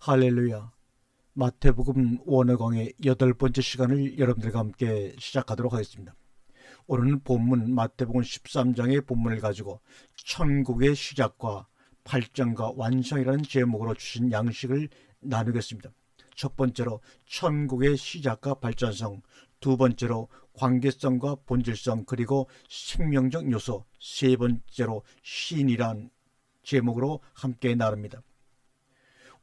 할렐루야. 마태복음 원어강의 8번째 시간을 여러분들과 함께 시작하도록 하겠습니다. 오늘은 본문 마태복음 13장의 본문을 가지고 천국의 시작과 발전과 완성이라는 제목으로 주신 양식을 나누겠습니다. 첫 번째로 천국의 시작과 발전성, 두 번째로 관계성과 본질성, 그리고 생명적 요소, 세 번째로 신이란 제목으로 함께 나눕니다.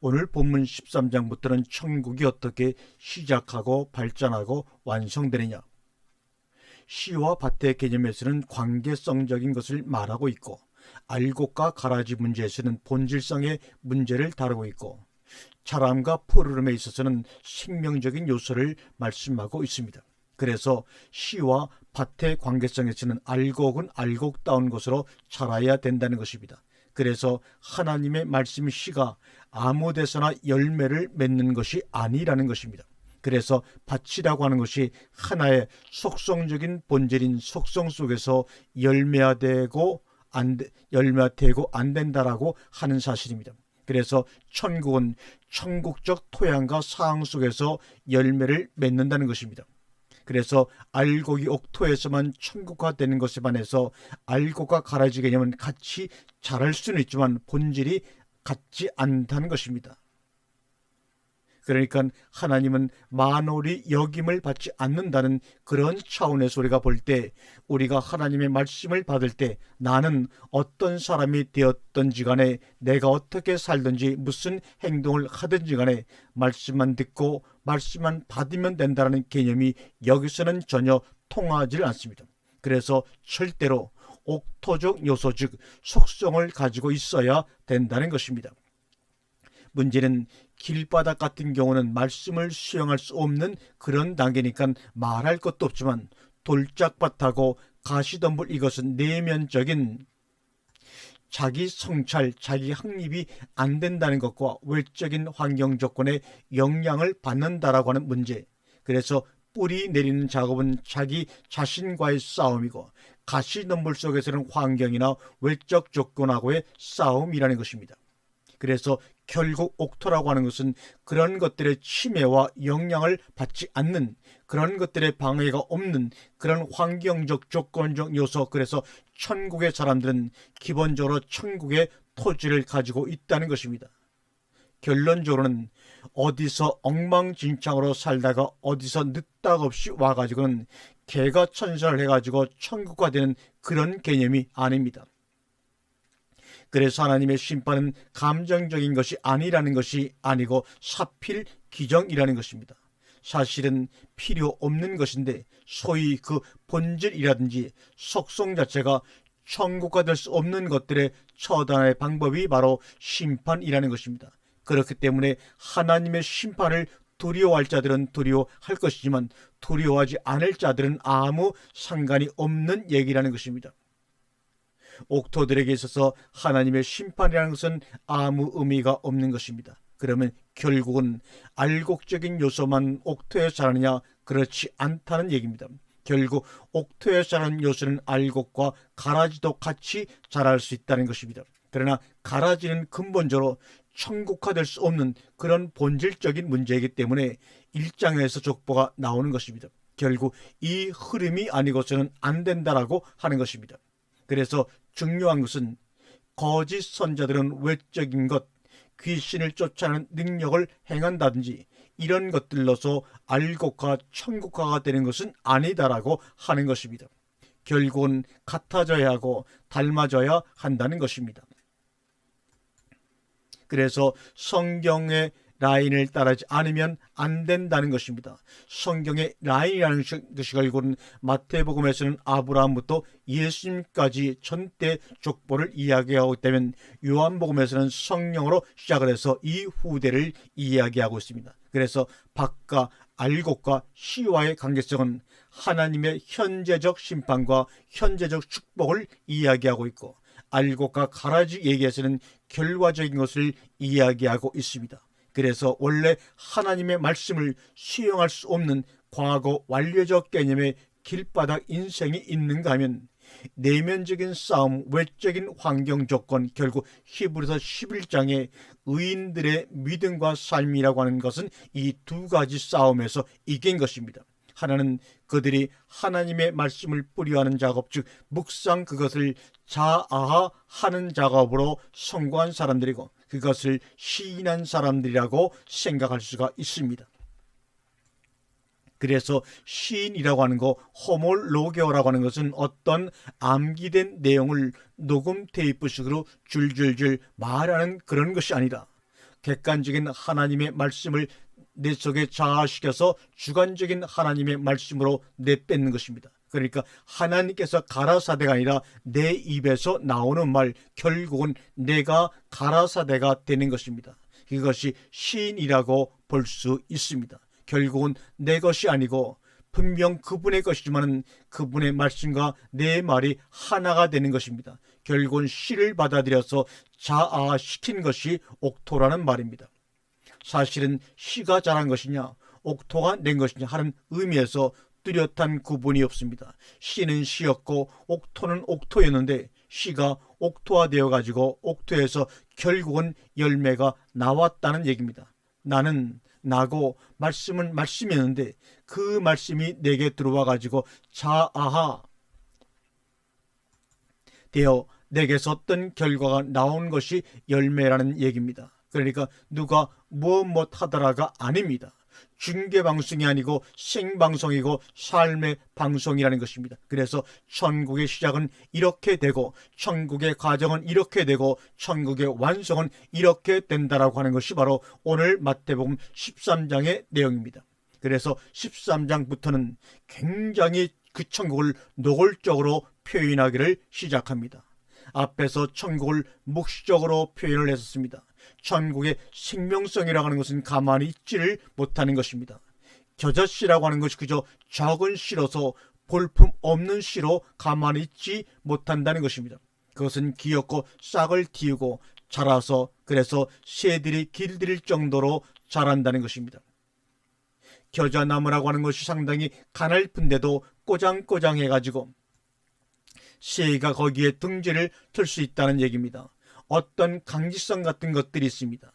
오늘 본문 13장부터는 천국이 어떻게 시작하고 발전하고 완성되느냐, 시와 밭의 개념에서는 관계성적인 것을 말하고 있고, 알곡과 가라지 문제에서는 본질성의 문제를 다루고 있고, 자람과 푸르름에 있어서는 생명적인 요소를 말씀하고 있습니다. 그래서 시와 밭의 관계성에서는 알곡은 알곡다운 것으로 자라야 된다는 것입니다. 그래서 하나님의 말씀 시가 아무 데서나 열매를 맺는 것이 아니라는 것입니다. 그래서 밭이라고 하는 것이 하나의 속성적인 본질인 속성 속에서 열매되고 안 된다라고 하는 사실입니다. 그래서 천국은 천국적 토양과 상황 속에서 열매를 맺는다는 것입니다. 그래서 알곡이 옥토에서만 천국화되는 것에 반해서 알곡과 가라지 개념은 같이 자랄 수는 있지만 본질이 같지 않다는 것입니다. 그러니까 하나님은 만홀이 여김을 받지 않는다는 그런 차원에서 우리가 볼 때, 우리가 하나님의 말씀을 받을 때 나는 어떤 사람이 되었든지 간에, 내가 어떻게 살든지 무슨 행동을 하든지 간에 말씀만 듣고 말씀만 받으면 된다는 개념이 여기서는 전혀 통하지 않습니다. 그래서 절대로 옥토적 요소, 즉 속성을 가지고 있어야 된다는 것입니다. 문제는 길바닥 같은 경우는 말씀을 수용할 수 없는 그런 단계니까 말할 것도 없지만, 돌짝밭하고 가시덤불, 이것은 내면적인 자기 성찰, 자기 확립이 안 된다는 것과 외적인 환경 조건에 영향을 받는다라고 하는 문제. 그래서 뿌리 내리는 작업은 자기 자신과의 싸움이고, 가시덤불 속에서는 환경이나 외적 조건하고의 싸움이라는 것입니다. 그래서 결국 옥토라고 하는 것은 그런 것들의 침해와 영향을 받지 않는, 그런 것들의 방해가 없는 그런 환경적 조건적 요소. 그래서 천국의 사람들은 기본적으로 천국의 토지를 가지고 있다는 것입니다. 결론적으로는 어디서 엉망진창으로 살다가 어디서 늦닥없이 와가지고는 개가천선을 해가지고 천국화되는 그런 개념이 아닙니다. 그래서 하나님의 심판은 감정적인 것이 아니라는 것이 아니고 사필 기정이라는 것입니다. 사실은 필요 없는 것인데, 소위 그 본질이라든지 속성 자체가 천국화 될 수 없는 것들의 처단의 방법이 바로 심판이라는 것입니다. 그렇기 때문에 하나님의 심판을 두려워할 자들은 두려워할 것이지만 두려워하지 않을 자들은 아무 상관이 없는 얘기라는 것입니다. 옥토들에게 있어서 하나님의 심판이라는 것은 아무 의미가 없는 것입니다. 그러면 결국은 알곡적인 요소만 옥토에 자라느냐? 그렇지 않다는 얘기입니다. 결국 옥토에 자라는 요소는 알곡과 가라지도 같이 자랄 수 있다는 것입니다. 그러나 가라지는 근본적으로 천국화될 수 없는 그런 본질적인 문제이기 때문에 1장에서 족보가 나오는 것입니다. 결국 이 흐름이 아니고서는 안 된다라고 하는 것입니다. 그래서 중요한 것은 거짓 선자들은 외적인 것, 귀신을 쫓아내는 능력을 행한다든지 이런 것들로서 알곡과 천국화가 되는 것은 아니다라고 하는 것입니다. 결국은 같아져야 하고 닮아져야 한다는 것입니다. 그래서 성경의 라인을 따르지 않으면 안 된다는 것입니다. 성경의 라인이라는 것이 결국은 마태복음에서는 아브라함부터 예수님까지 전대 족보를 이야기하고 있다면, 요한복음에서는 성령으로 시작을 해서 이 후대를 이야기하고 있습니다. 그래서 밭과 알곡과 시와의 관계성은 하나님의 현재적 심판과 현재적 축복을 이야기하고 있고, 알곡과 가라지 얘기에서는 결과적인 것을 이야기하고 있습니다. 그래서 원래 하나님의 말씀을 수용할 수 없는 과거 완료적 개념의 길바닥 인생이 있는가 하면 내면적인 싸움, 외적인 환경 조건, 결국 히브리서 11장의 의인들의 믿음과 삶이라고 하는 것은 이 두 가지 싸움에서 이긴 것입니다. 하나는 그들이 하나님의 말씀을 뿌리하는 작업, 즉 묵상, 그것을 자아하는 작업으로 성공한 사람들이고, 그것을 시인한 사람들이라고 생각할 수가 있습니다. 그래서 시인이라고 하는 거, 호몰로게오라고 하는 것은 어떤 암기된 내용을 녹음 테이프식으로 줄줄줄 말하는 그런 것이 아니라 객관적인 하나님의 말씀을 내 속에 자아시켜서 주관적인 하나님의 말씀으로 내뱉는 것입니다. 그러니까 하나님께서 가라사대가 아니라 내 입에서 나오는 말, 결국은 내가 가라사대가 되는 것입니다. 이것이 시인이라고 볼 수 있습니다. 결국은 내 것이 아니고 분명 그분의 것이지만 그분의 말씀과 내 말이 하나가 되는 것입니다. 결국은 시를 받아들여서 자아시킨 것이 옥토라는 말입니다. 사실은 시가 자란 것이냐 옥토가 낸 것이냐 하는 의미에서 뚜렷한 구분이 없습니다. 시는 시였고 옥토는 옥토였는데 시가 옥토화되어 가지고 옥토에서 결국은 열매가 나왔다는 얘기입니다. 나고 말씀은 말씀이었는데 그 말씀이 내게 들어와 가지고 자아하 되어 내게서 어떤 결과가 나온 것이 열매라는 얘기입니다. 그러니까 누가 무엇 하더라가 아닙니다. 중계방송이 아니고 생방송이고 삶의 방송이라는 것입니다. 그래서 천국의 시작은 이렇게 되고 천국의 과정은 이렇게 되고 천국의 완성은 이렇게 된다라고 하는 것이 바로 오늘 마태복음 13장의 내용입니다. 그래서 13장부터는 굉장히 그 천국을 노골적으로 표현하기를 시작합니다. 앞에서 천국을 묵시적으로 표현을 했었습니다. 천국의 생명성이라고 하는 것은 가만히 있지를 못하는 것입니다. 겨자씨라고 하는 것이 그저 적은 씨로서 볼품 없는 씨로 가만히 있지 못한다는 것입니다. 그것은 귀엽고 싹을 틔우고 자라서 그래서 새들이 길들일 정도로 자란다는 것입니다. 겨자나무라고 하는 것이 상당히 가냘픈데도 꼬장꼬장해가지고 새가 거기에 둥지를 틀 수 있다는 얘기입니다. 어떤 강지성 같은 것들이 있습니다.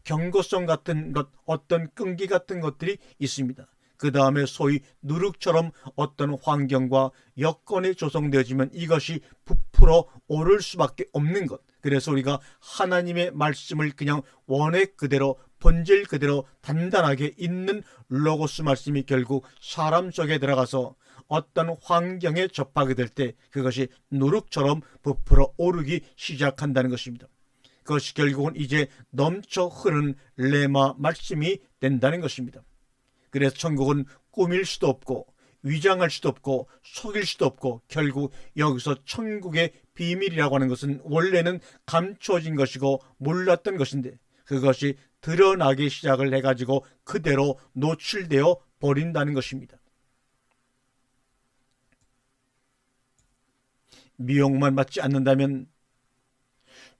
경고성 같은 것, 어떤 끈기 같은 것들이 있습니다. 그 다음에 소위 누룩처럼 어떤 환경과 여건이 조성되어지면 이것이 부풀어 오를 수밖에 없는 것. 그래서 우리가 하나님의 말씀을 그냥 원액 그대로 본질 그대로 단단하게 있는 로고스 말씀이 결국 사람 속에 들어가서 어떤 환경에 접하게 될 때 그것이 누룩처럼 부풀어 오르기 시작한다는 것입니다. 그것이 결국은 이제 넘쳐 흐르는 레마 말씀이 된다는 것입니다. 그래서 천국은 꾸밀 수도 없고 위장할 수도 없고 속일 수도 없고 결국 여기서 천국의 비밀이라고 하는 것은 원래는 감춰진 것이고 몰랐던 것인데 그것이 드러나기 시작을 해가지고 그대로 노출되어 버린다는 것입니다. 미혹만 받지 않는다면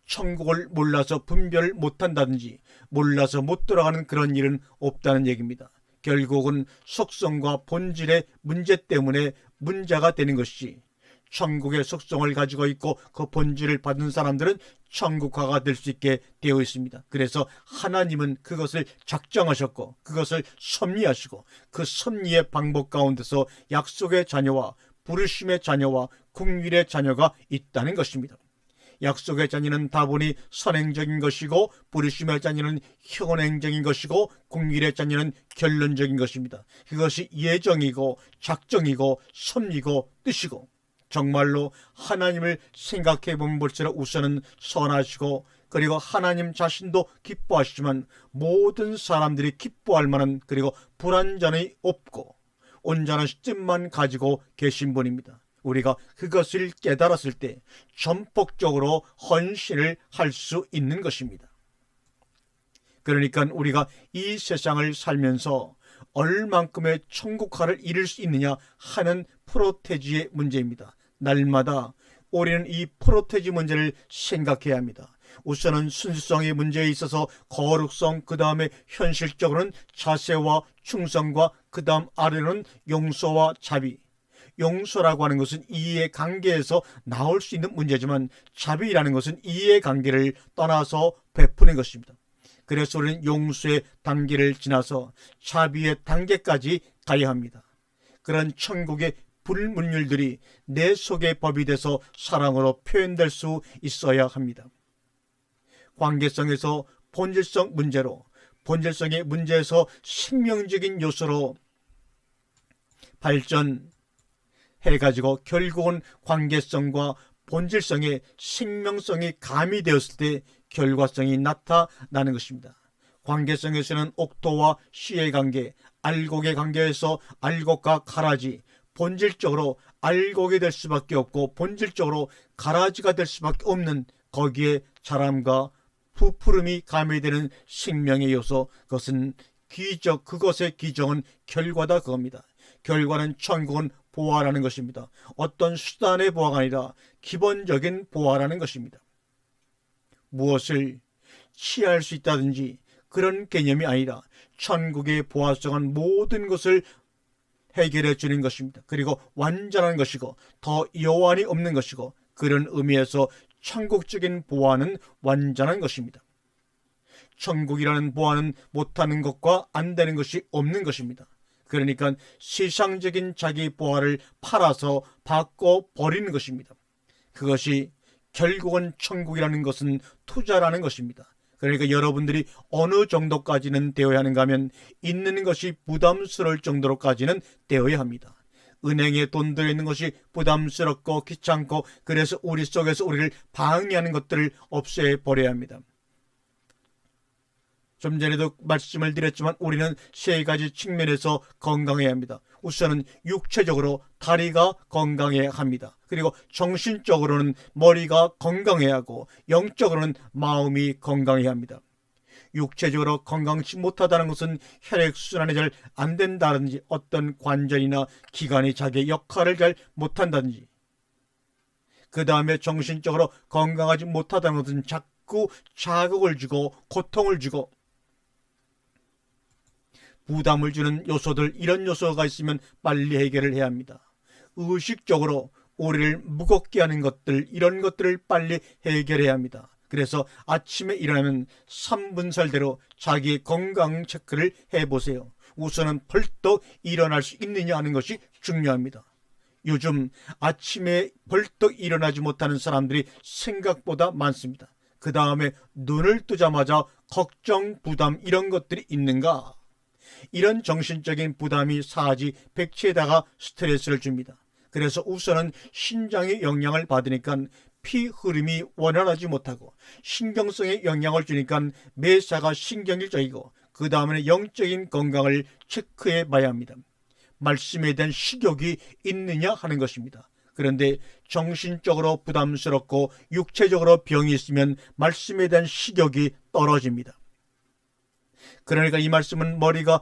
천국을 몰라서 분별을 못한다든지 몰라서 못 돌아가는 그런 일은 없다는 얘기입니다. 결국은 속성과 본질의 문제 때문에 문제가 되는 것이지 천국의 속성을 가지고 있고 그 본질을 받은 사람들은 천국화가 될 수 있게 되어 있습니다. 그래서 하나님은 그것을 작정하셨고 그것을 섭리하시고 그 섭리의 방법 가운데서 약속의 자녀와 부르심의 자녀와 국률의 자녀가 있다는 것입니다. 약속의 자녀는 다분히 선행적인 것이고 부르심의 자녀는 현행적인 것이고 국률의 자녀는 결론적인 것입니다. 그것이 예정이고 작정이고 섭리고 뜻이고 정말로 하나님을 생각해 보면 볼수록 우선은 선하시고 그리고 하나님 자신도 기뻐하시지만 모든 사람들이 기뻐할 만한 그리고 불완전이 없고 온전한 시점만 가지고 계신 분입니다. 우리가 그것을 깨달았을 때 전폭적으로 헌신을 할 수 있는 것입니다. 그러니까 우리가 이 세상을 살면서 얼만큼의 천국화를 이룰 수 있느냐 하는 프로테지의 문제입니다. 날마다 우리는 이 프로테지 문제를 생각해야 합니다. 우선은 순수성의 문제에 있어서 거룩성, 그 다음에 현실적으로는 자세와 충성과 그 다음 아래는 용서와 자비. 용서라고 하는 것은 이해관계에서 나올 수 있는 문제지만 자비라는 것은 이해관계를 떠나서 베푸는 것입니다. 그래서 우리는 용서의 단계를 지나서 자비의 단계까지 가야 합니다. 그런 천국의 불문율들이 내 속에 법이 돼서 사랑으로 표현될 수 있어야 합니다. 관계성에서 본질성 문제로, 본질성의 문제에서 생명적인 요소로 발전해가지고 결국은 관계성과 본질성의 생명성이 가미되었을 때 결과성이 나타나는 것입니다. 관계성에서는 옥토와 시의 관계, 알곡의 관계에서 알곡과 가라지, 본질적으로 알곡이 될 수밖에 없고 본질적으로 가라지가 될 수밖에 없는 거기에 자람과 부푸름이 가미되는 생명의 요소, 그것은 기적, 그것의 기정은 결과다, 그겁니다. 결과는 천국은 보화라는 것입니다. 어떤 수단의 보화가 아니라 기본적인 보화라는 것입니다. 무엇을 취할 수 있다든지 그런 개념이 아니라 천국의 보화성은 모든 것을 해결해 주는 것입니다. 그리고 완전한 것이고 더 여한이 없는 것이고, 그런 의미에서 천국적인 보화는 완전한 것입니다. 천국이라는 보화는 못하는 것과 안 되는 것이 없는 것입니다. 그러니까 세상적인 자기 보화를 팔아서 바꿔버리는 것입니다. 그것이 결국은 천국이라는 것은 투자라는 것입니다. 그러니까 여러분들이 어느 정도까지는 되어야 하는가 하면 있는 것이 부담스러울 정도로까지는 되어야 합니다. 은행에 돈 들어있는 것이 부담스럽고 귀찮고 그래서 우리 속에서 우리를 방해하는 것들을 없애버려야 합니다. 좀 전에도 말씀을 드렸지만 우리는 세 가지 측면에서 건강해야 합니다. 우선은 육체적으로 다리가 건강해야 합니다. 그리고 정신적으로는 머리가 건강해야 하고 영적으로는 마음이 건강해야 합니다. 육체적으로 건강치 못하다는 것은 혈액순환이 잘 안 된다든지 어떤 관절이나 기관이 자기의 역할을 잘 못한다든지, 그 다음에 정신적으로 건강하지 못하다는 것은 자꾸 자극을 주고 고통을 주고 부담을 주는 요소들, 이런 요소가 있으면 빨리 해결을 해야 합니다. 의식적으로 우리를 무겁게 하는 것들, 이런 것들을 빨리 해결해야 합니다. 그래서 아침에 일어나면 3분살대로 자기의 건강 체크를 해보세요. 우선은 벌떡 일어날 수 있느냐 하는 것이 중요합니다. 요즘 아침에 벌떡 일어나지 못하는 사람들이 생각보다 많습니다. 그 다음에 눈을 뜨자마자 걱정, 부담, 이런 것들이 있는가? 이런 정신적인 부담이 사지 백체에다가 스트레스를 줍니다. 그래서 우선은 신장의 영향을 받으니까 피 흐름이 원활하지 못하고, 신경성에 영향을 주니까 매사가 신경질적이고, 그 다음에 영적인 건강을 체크해 봐야 합니다. 말씀에 대한 식욕이 있느냐 하는 것입니다. 그런데 정신적으로 부담스럽고 육체적으로 병이 있으면 말씀에 대한 식욕이 떨어집니다. 그러니까 이 말씀은 머리가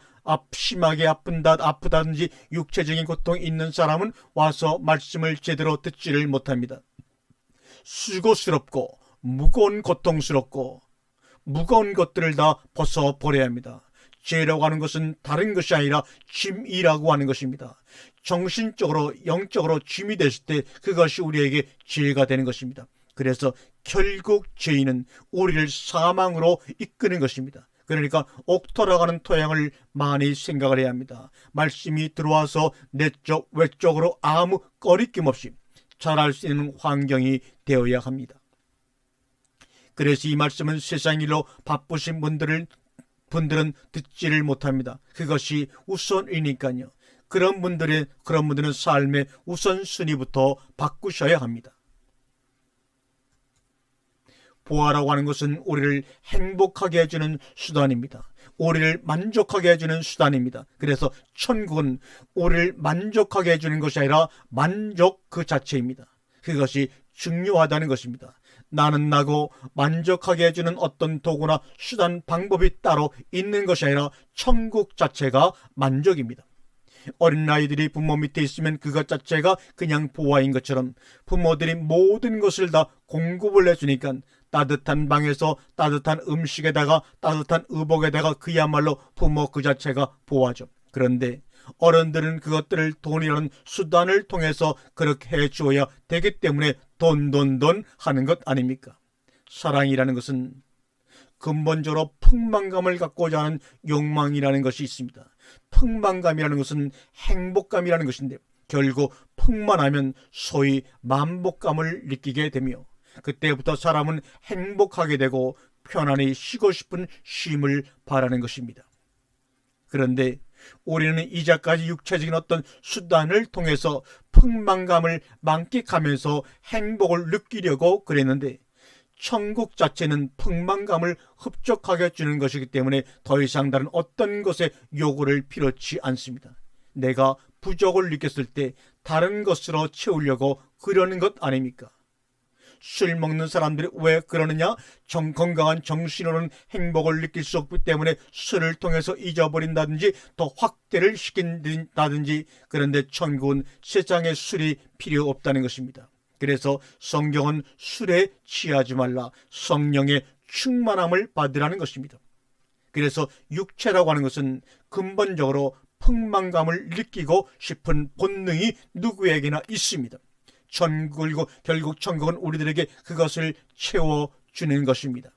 심하게 아프다든지 육체적인 고통이 있는 사람은 와서 말씀을 제대로 듣지를 못합니다. 수고스럽고 무거운 고통스럽고 무거운 것들을 다 벗어버려야 합니다. 죄라고 하는 것은 다른 것이 아니라 짐이라고 하는 것입니다. 정신적으로 영적으로 짐이 됐을 때 그것이 우리에게 죄가 되는 것입니다. 그래서 결국 죄인은 우리를 사망으로 이끄는 것입니다. 그러니까 옥토라고 하는 토양을 많이 생각을 해야 합니다. 말씀이 들어와서 내적 외적으로 아무 꺼리낌 없이 자랄 수 있는 환경이 되어야 합니다. 그래서 이 말씀은 세상 일로 바쁘신 분들은 듣지를 못합니다. 그것이 우선이니까요. 그런 분들은 삶의 우선순위부터 바꾸셔야 합니다. 보아라고 하는 것은 우리를 행복하게 해주는 수단입니다. 우리를 만족하게 해주는 수단입니다. 그래서 천국은 우리를 만족하게 해주는 것이 아니라 만족 그 자체입니다. 그것이 중요하다는 것입니다. 나는 나고 만족하게 해주는 어떤 도구나 수단, 방법이 따로 있는 것이 아니라 천국 자체가 만족입니다. 어린아이들이 부모 밑에 있으면 그것 자체가 그냥 보화인 것처럼 부모들이 모든 것을 다 공급을 해주니까 따뜻한 방에서 따뜻한 음식에다가 따뜻한 의복에다가 그야말로 부모 그 자체가 보화죠. 그런데 어른들은 그것들을 돈이라는 수단을 통해서 그렇게 해주어야 되기 때문에 돈 하는 것 아닙니까? 사랑이라는 것은 근본적으로 풍만감을 갖고자 하는 욕망이라는 것이 있습니다. 풍만감이라는 것은 행복감이라는 것인데 결국 풍만하면 소위 만복감을 느끼게 되며 그때부터 사람은 행복하게 되고 편안히 쉬고 싶은 쉼을 바라는 것입니다. 그런데 우리는 이제까지 육체적인 어떤 수단을 통해서 풍만감을 만끽하면서 행복을 느끼려고 그랬는데 천국 자체는 풍만감을 흡족하게 주는 것이기 때문에 더 이상 다른 어떤 것에 요구를 필요치 않습니다. 내가 부족을 느꼈을 때 다른 것으로 채우려고 그러는 것 아닙니까? 술 먹는 사람들이 왜 그러느냐? 건강한 정신으로는 행복을 느낄 수 없기 때문에 술을 통해서 잊어버린다든지 더 확대를 시킨다든지. 그런데 천국은 세상에 술이 필요 없다는 것입니다. 그래서 성경은 술에 취하지 말라, 성령의 충만함을 받으라는 것입니다. 그래서 육체라고 하는 것은 근본적으로 풍만감을 느끼고 싶은 본능이 누구에게나 있습니다. 결국 천국은 우리들에게 그것을 채워주는 것입니다.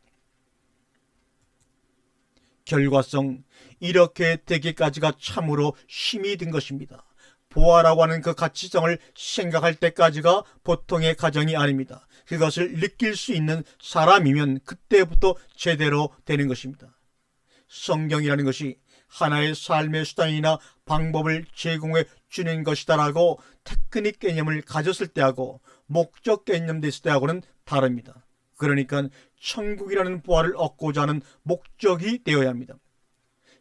결과성, 이렇게 되기까지가 참으로 힘이 든 것입니다. 보아라고 하는 그 가치성을 생각할 때까지가 보통의 과정이 아닙니다. 그것을 느낄 수 있는 사람이면 그때부터 제대로 되는 것입니다. 성경이라는 것이 하나의 삶의 수단이나 방법을 제공해 주는 것이다라고 테크닉 개념을 가졌을 때하고 목적 개념 됐을 때하고는 다릅니다. 그러니까 천국이라는 보화를 얻고자 하는 목적이 되어야 합니다.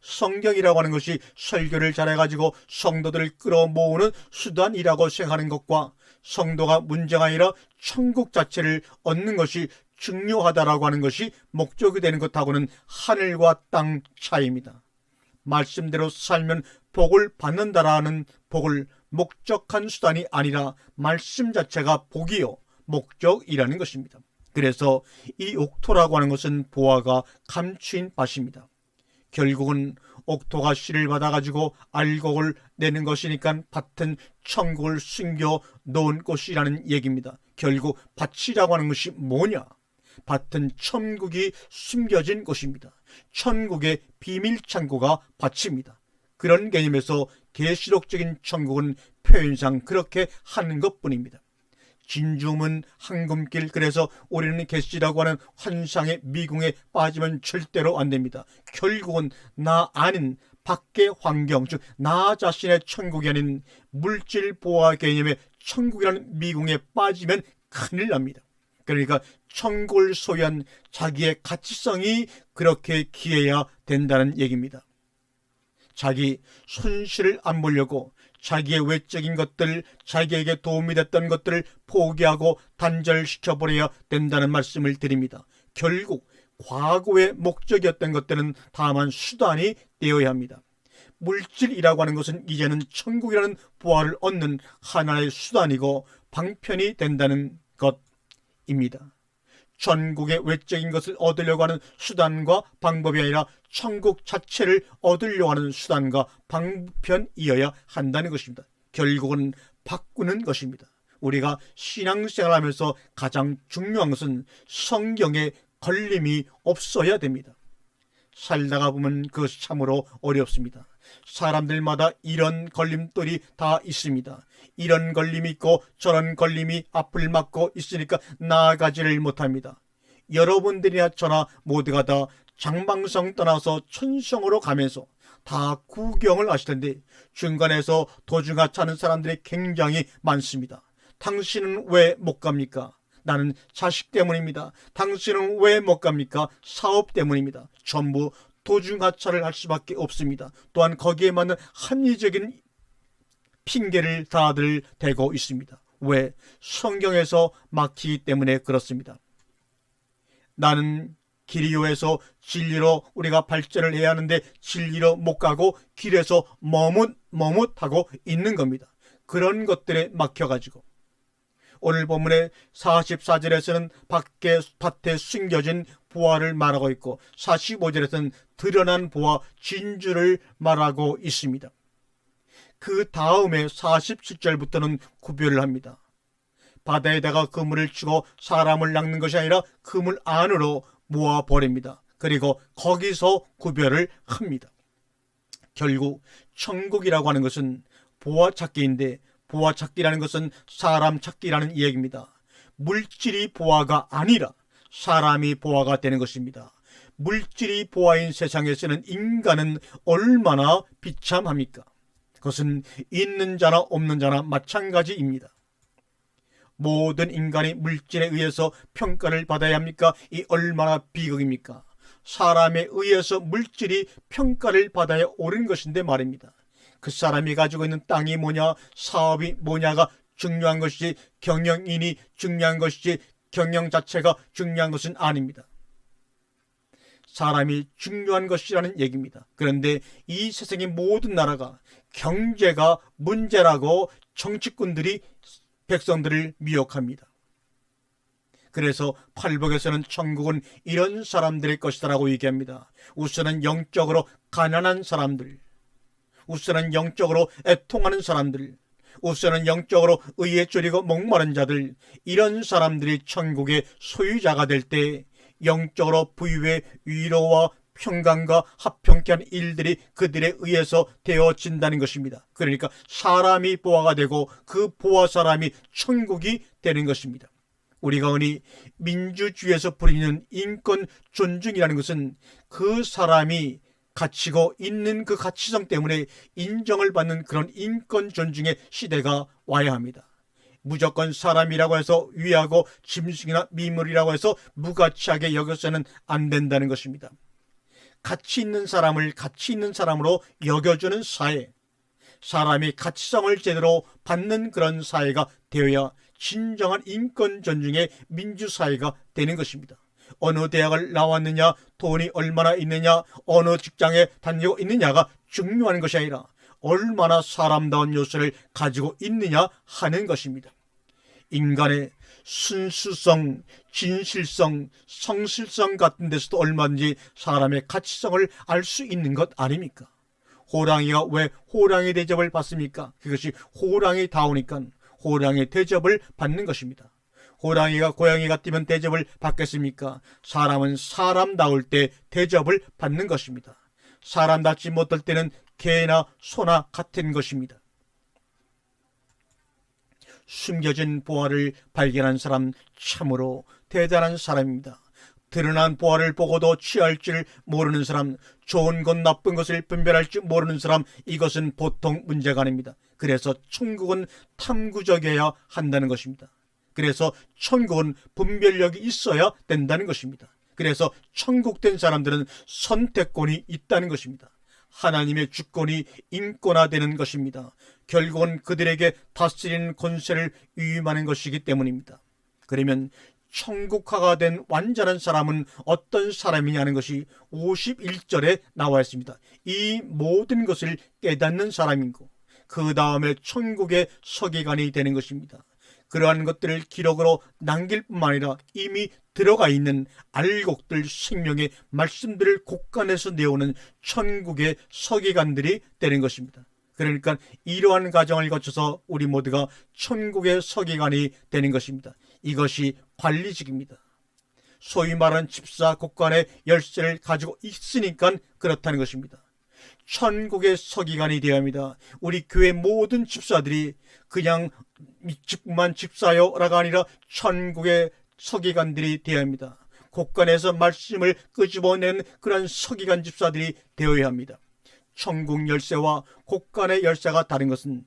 성경이라고 하는 것이 설교를 잘해가지고 성도들을 끌어모으는 수단이라고 생각하는 것과 성도가 문제가 아니라 천국 자체를 얻는 것이 중요하다라고 하는 것이 목적이 되는 것하고는 하늘과 땅 차이입니다. 말씀대로 살면 복을 받는다라는 복을 목적한 수단이 아니라 말씀 자체가 복이요 목적이라는 것입니다. 그래서 이 옥토라고 하는 것은 보아가 감추인 밭입니다. 결국은 옥토가 씨를 받아가지고 알곡을 내는 것이니까 밭은 천국을 숨겨 놓은 곳이라는 얘기입니다. 결국 밭이라고 하는 것이 뭐냐? 밭은 천국이 숨겨진 곳입니다. 천국의 비밀 창고가 밭입니다. 그런 개념에서 계시록적인 천국은 표현상 그렇게 하는 것뿐입니다. 진주문 황금길, 그래서 우리는 계시라고 하는 환상의 미궁에 빠지면 절대로 안 됩니다. 결국은 나 아닌 밖의 환경, 즉 나 자신의 천국이 아닌 물질 보화 개념의 천국이라는 미궁에 빠지면 큰일 납니다. 그러니까 천국을 소유한 자기의 가치성이 그렇게 기해야 된다는 얘기입니다. 자기 손실을 안 보려고 자기의 외적인 것들, 자기에게 도움이 됐던 것들을 포기하고 단절시켜버려야 된다는 말씀을 드립니다. 결국 과거의 목적이었던 것들은 다만 수단이 되어야 합니다. 물질이라고 하는 것은 이제는 천국이라는 보화를 얻는 하나의 수단이고 방편이 된다는 것입니다. 천국의 외적인 것을 얻으려고 하는 수단과 방법이 아니라 천국 자체를 얻으려고 하는 수단과 방편이어야 한다는 것입니다. 결국은 바꾸는 것입니다. 우리가 신앙생활하면서 가장 중요한 것은 성경에 걸림이 없어야 됩니다. 살다가 보면 그것이 참으로 어렵습니다. 사람들마다 이런 걸림돌이 다 있습니다. 이런 걸림이 있고 저런 걸림이 앞을 막고 있으니까 나아가지를 못합니다. 여러분들이나 저나 모두가 다 장방성 떠나서 천성으로 가면서 다 구경을 하실 텐데 중간에서 도중하차하는 사람들이 굉장히 많습니다. 당신은 왜 못 갑니까? 나는 자식 때문입니다. 당신은 왜 못 갑니까? 사업 때문입니다. 전부 도중하차를 할 수밖에 없습니다. 또한 거기에 맞는 합리적인 핑계를 다들 대고 있습니다. 왜? 성경에서 막히기 때문에 그렇습니다. 나는 길이요에서 진리로 우리가 발전을 해야 하는데 진리로 못 가고 길에서 머뭇하고 있는 겁니다. 그런 것들에 막혀가지고 오늘 본문의 44절에서는 밭에 숨겨진 보화를 말하고 있고 45절에서는 드러난 보화 진주를 말하고 있습니다. 그 다음에 47절부터는 구별을 합니다. 바다에다가 그물을 치고 사람을 낚는 것이 아니라 그물 안으로 모아버립니다. 그리고 거기서 구별을 합니다. 결국 천국이라고 하는 것은 보화찾기인데, 보화찾기라는 것은 사람 찾기라는 이야기입니다. 물질이 보화가 아니라 사람이 보화가 되는 것입니다. 물질이 보화인 세상에서는 인간은 얼마나 비참합니까? 그것은 있는 자나 없는 자나 마찬가지입니다. 모든 인간이 물질에 의해서 평가를 받아야 합니까? 이 얼마나 비극입니까? 사람에 의해서 물질이 평가를 받아야 옳은 것인데 말입니다. 그 사람이 가지고 있는 땅이 뭐냐, 사업이 뭐냐가 중요한 것이지, 경영인이 중요한 것이지, 경영 자체가 중요한 것은 아닙니다. 사람이 중요한 것이라는 얘기입니다. 그런데 이 세상의 모든 나라가 경제가 문제라고 정치꾼들이 백성들을 미혹합니다. 그래서 팔복에서는 천국은 이런 사람들의 것이다라고 얘기합니다. 우선은 영적으로 가난한 사람들, 우선은 영적으로 애통하는 사람들, 우선은 영적으로 의에 쫄이고 목마른 자들, 이런 사람들이 천국의 소유자가 될 때 영적으로 부유의 위로와 평강과 합평케 한 일들이 그들에 의해서 되어진다는 것입니다. 그러니까 사람이 보화가 되고 그 보화 사람이 천국이 되는 것입니다. 우리가 흔히 민주주의에서 부리는 인권 존중이라는 것은 그 사람이 가치고 있는 그 가치성 때문에 인정을 받는 그런 인권 존중의 시대가 와야 합니다. 무조건 사람이라고 해서 위하고 짐승이나 미물이라고 해서 무가치하게 여겨서는 안 된다는 것입니다. 가치 있는 사람을 가치 있는 사람으로 여겨주는 사회, 사람이 가치성을 제대로 받는 그런 사회가 되어야 진정한 인권 존중의 민주사회가 되는 것입니다. 어느 대학을 나왔느냐, 돈이 얼마나 있느냐, 어느 직장에 다니고 있느냐가 중요한 것이 아니라 얼마나 사람다운 요소를 가지고 있느냐 하는 것입니다. 인간의 순수성, 진실성, 성실성 같은 데서도 얼마든지 사람의 가치성을 알 수 있는 것 아닙니까? 호랑이가 왜 호랑이 대접을 받습니까? 그것이 호랑이다우니까 호랑이 대접을 받는 것입니다. 호랑이가 고양이가 뛰면 대접을 받겠습니까? 사람은 사람다울 때 대접을 받는 것입니다. 사람답지 못할 때는 개나 소나 같은 것입니다. 숨겨진 보화를 발견한 사람 참으로 대단한 사람입니다. 드러난 보화를 보고도 취할 줄 모르는 사람, 좋은 것 나쁜 것을 분별할 줄 모르는 사람, 이것은 보통 문제가 아닙니다. 그래서 천국은 탐구적이어야 한다는 것입니다. 그래서 천국은 분별력이 있어야 된다는 것입니다. 그래서 천국된 사람들은 선택권이 있다는 것입니다. 하나님의 주권이 인권화되는 것입니다. 결국은 그들에게 다스리는 권세를 위임하는 것이기 때문입니다. 그러면 천국화가 된 완전한 사람은 어떤 사람이냐는 것이 51절에 나와 있습니다. 이 모든 것을 깨닫는 사람이고 그 다음에 천국의 서기관이 되는 것입니다. 그러한 것들을 기록으로 남길 뿐만 아니라 이미 들어가 있는 알곡들 생명의 말씀들을 곳간에서 내오는 천국의 서기관들이 되는 것입니다. 그러니까 이러한 과정을 거쳐서 우리 모두가 천국의 서기관이 되는 것입니다. 이것이 관리직입니다. 소위 말하는 집사 곳간의 열쇠를 가지고 있으니까 그렇다는 것입니다. 천국의 서기관이 되어야 합니다. 우리 교회 모든 집사들이 그냥 직분만 집사요라가 아니라 천국의 서기관들이 되어야 합니다. 곳간에서 말씀을 끄집어내는 그런 서기관 집사들이 되어야 합니다. 천국 열쇠와 곳간의 열쇠가 다른 것은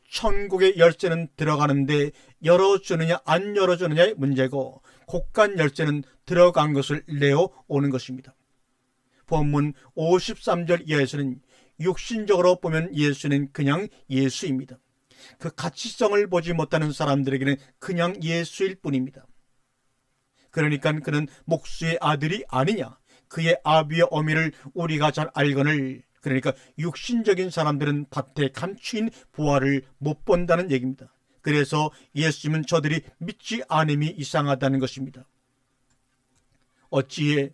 천국의 열쇠는 들어가는데 열어주느냐 안 열어주느냐의 문제고 곳간 열쇠는 들어간 것을 내어오는 것입니다. 본문 53절 이하에서는 육신적으로 보면 예수는 그냥 예수입니다. 그 가치성을 보지 못하는 사람들에게는 그냥 예수일 뿐입니다. 그러니까 그는 목수의 아들이 아니냐, 그의 아비의 어미를 우리가 잘 알거늘, 그러니까 육신적인 사람들은 밭에 감추인 보화를 못 본다는 얘기입니다. 그래서 예수님은 저들이 믿지 않음이 이상하다는 것입니다. 어찌해서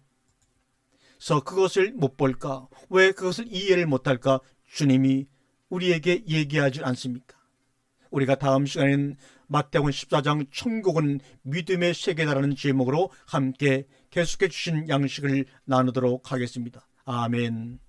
그것을 못 볼까? 왜 그것을 이해를 못할까? 주님이 우리에게 얘기하지 않습니까? 우리가 다음 시간에는 마태복음 14장 천국은 믿음의 세계다라는 제목으로 함께 계속해 주신 양식을 나누도록 하겠습니다. 아멘.